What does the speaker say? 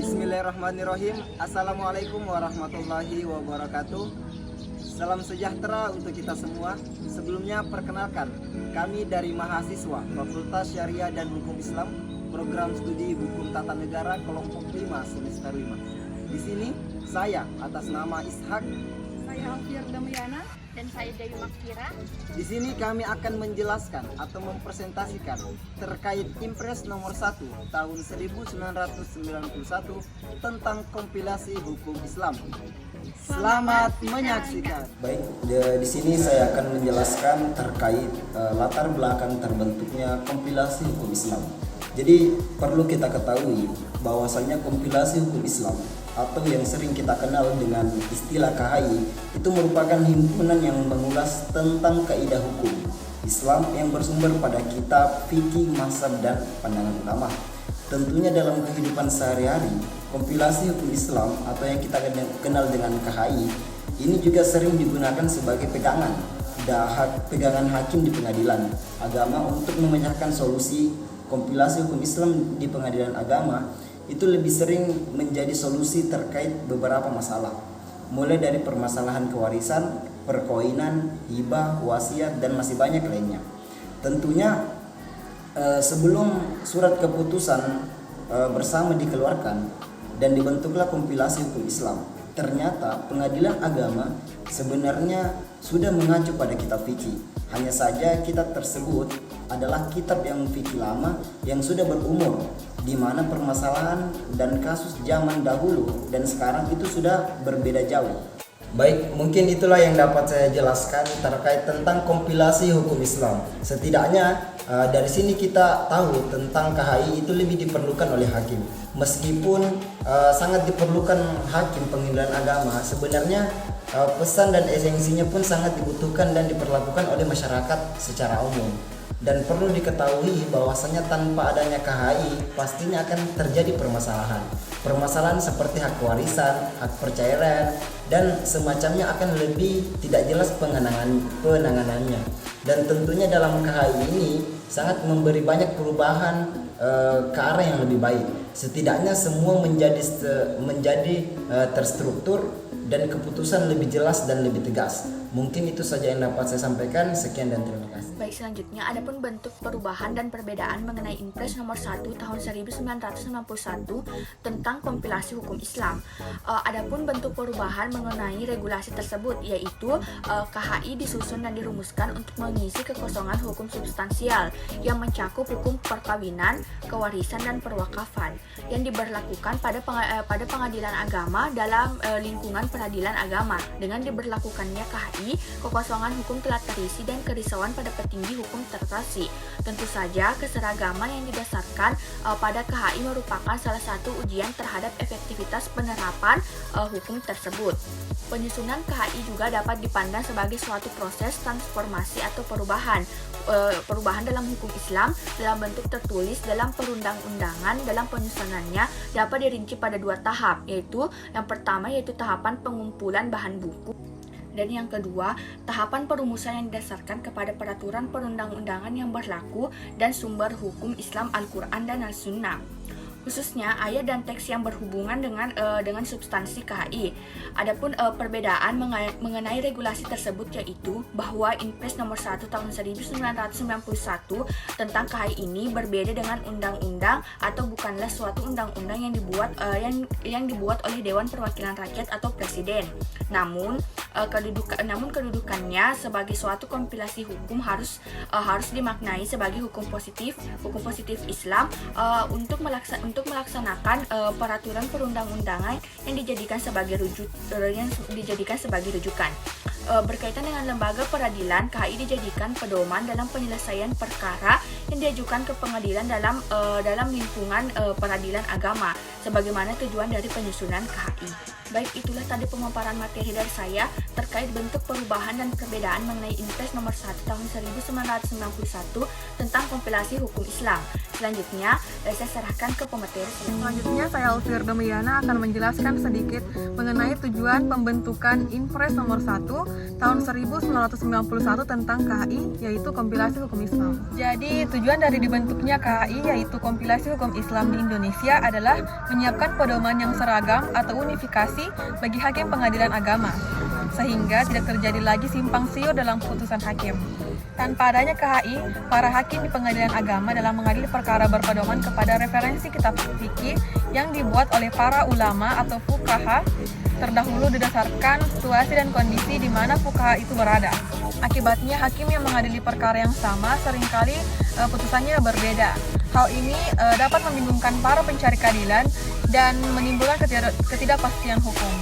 Bismillahirrahmanirrahim. Assalamualaikum warahmatullahi wabarakatuh. Salam sejahtera untuk kita semua. Sebelumnya perkenalkan, kami dari mahasiswa Fakultas Syariah dan Hukum Islam, Program Studi Hukum Tata Negara kelompok 5 semester 5. Di sini saya atas nama Ishak, Saya Alfiar Damuyana, dan saya Dewi Makfira. di sini kami akan menjelaskan atau mempresentasikan terkait Impres nomor 1 tahun 1991 tentang kompilasi hukum Islam. Selamat menyaksikan. Baik, di sini saya akan menjelaskan terkait latar belakang terbentuknya kompilasi hukum Islam. Jadi perlu kita ketahui bahwasanya kompilasi hukum Islam atau yang sering kita kenal dengan istilah KHI itu merupakan himpunan yang mengulas tentang kaidah hukum Islam yang bersumber pada kitab, fikih, mazhab dan pandangan ulama. Tentunya dalam kehidupan sehari-hari, kompilasi hukum Islam atau yang kita kenal dengan KHI ini juga sering digunakan sebagai pegangan hakim di pengadilan agama untuk memecahkan solusi. Kompilasi hukum Islam di pengadilan agama itu lebih sering menjadi solusi terkait beberapa masalah, mulai dari permasalahan kewarisan, perkawinan, hibah, wasiat, dan masih banyak lainnya. Tentunya sebelum surat keputusan bersama dikeluarkan dan dibentuklah kompilasi hukum Islam, ternyata pengadilan agama sebenarnya sudah mengacu pada kitab fikih. Hanya saja kitab tersebut adalah kitab yang fikih lama yang sudah berumur, di mana permasalahan dan kasus zaman dahulu dan sekarang itu sudah berbeda jauh. Baik, mungkin itulah yang dapat saya jelaskan terkait tentang kompilasi hukum Islam. Setidaknya dari sini kita tahu tentang KHI itu lebih diperlukan oleh hakim. Meskipun sangat diperlukan hakim pengadilan agama, sebenarnya pesan dan esensinya pun sangat dibutuhkan dan diperlakukan oleh masyarakat secara umum. Dan perlu diketahui bahwasanya tanpa adanya KHI pastinya akan terjadi permasalahan. Permasalahan seperti hak warisan, hak perceraian, dan semacamnya akan lebih tidak jelas penanganannya. Dan tentunya dalam KHI ini sangat memberi banyak perubahan ke arah yang lebih baik. Setidaknya semua menjadi terstruktur dan keputusan lebih jelas dan lebih tegas. Mungkin itu saja yang dapat saya sampaikan. Sekian dan terima kasih. Baik, selanjutnya adapun bentuk perubahan dan perbedaan mengenai Impres nomor 1 tahun 1991 tentang kompilasi hukum Islam. Adapun bentuk perubahan mengenai regulasi tersebut yaitu KHI disusun dan dirumuskan untuk mengisi kekosongan hukum substansial yang mencakup hukum perkawinan, kewarisan dan perwakafan yang diberlakukan pada pengadilan agama dalam lingkungan peradilan agama. Dengan diberlakukannya KHI, kekosongan hukum telah terisi dan kerisauan pada petinggi hukum teratasi. Tentu saja keseragaman yang didasarkan pada KHI merupakan salah satu ujian terhadap efektivitas penerapan hukum tersebut. Penyusunan KHI juga dapat dipandang sebagai suatu proses transformasi atau perubahan dalam hukum Islam dalam bentuk tertulis dalam perundang-undangan. Dalam penyusunannya dapat dirinci pada 2 tahap, yaitu yang pertama yaitu tahapan pengumpulan bahan buku, dan yang kedua tahapan perumusan yang didasarkan kepada peraturan perundang-undangan yang berlaku dan sumber hukum Islam Al-Quran dan Al-Sunnah, khususnya ayat dan teks yang berhubungan dengan substansi KHI. Adapun perbedaan mengenai regulasi tersebut yaitu bahwa Impres nomor 1 tahun 1991 tentang KHI ini berbeda dengan undang-undang atau bukanlah suatu undang-undang yang dibuat oleh Dewan Perwakilan Rakyat atau Presiden. Namun kedudukannya sebagai suatu kompilasi hukum harus dimaknai sebagai hukum positif Islam untuk melaksanakan peraturan perundang-undangan yang dijadikan sebagai rujukan. Berkaitan dengan lembaga peradilan, KHI dijadikan pedoman dalam penyelesaian perkara yang diajukan ke pengadilan dalam lingkungan peradilan agama, sebagaimana tujuan dari penyusunan KHI. Baik, itulah tadi pemaparan materi dari saya terkait bentuk perubahan dan perbedaan mengenai Impres nomor 1 tahun 1991 tentang kompilasi hukum Islam. Selanjutnya, saya serahkan ke pemateri. Selanjutnya, saya Alfir Domiana akan menjelaskan sedikit mengenai tujuan pembentukan Impres nomor 1 tahun 1991 tentang KHI, yaitu kompilasi hukum Islam. Jadi, tujuan dari dibentuknya KHI, yaitu kompilasi hukum Islam di Indonesia, adalah menyiapkan pedoman yang seragam atau unifikasi bagi hakim pengadilan agama, sehingga tidak terjadi lagi simpang siur dalam putusan hakim. Tanpa adanya KHI, para hakim di pengadilan agama dalam mengadili perkara berpedoman kepada referensi kitab fikih yang dibuat oleh para ulama atau fuqaha terdahulu didasarkan situasi dan kondisi di mana fuqaha itu berada. Akibatnya, hakim yang mengadili perkara yang sama seringkali putusannya berbeda. Hal ini dapat membingungkan para pencari keadilan dan menimbulkan ketidakpastian hukum.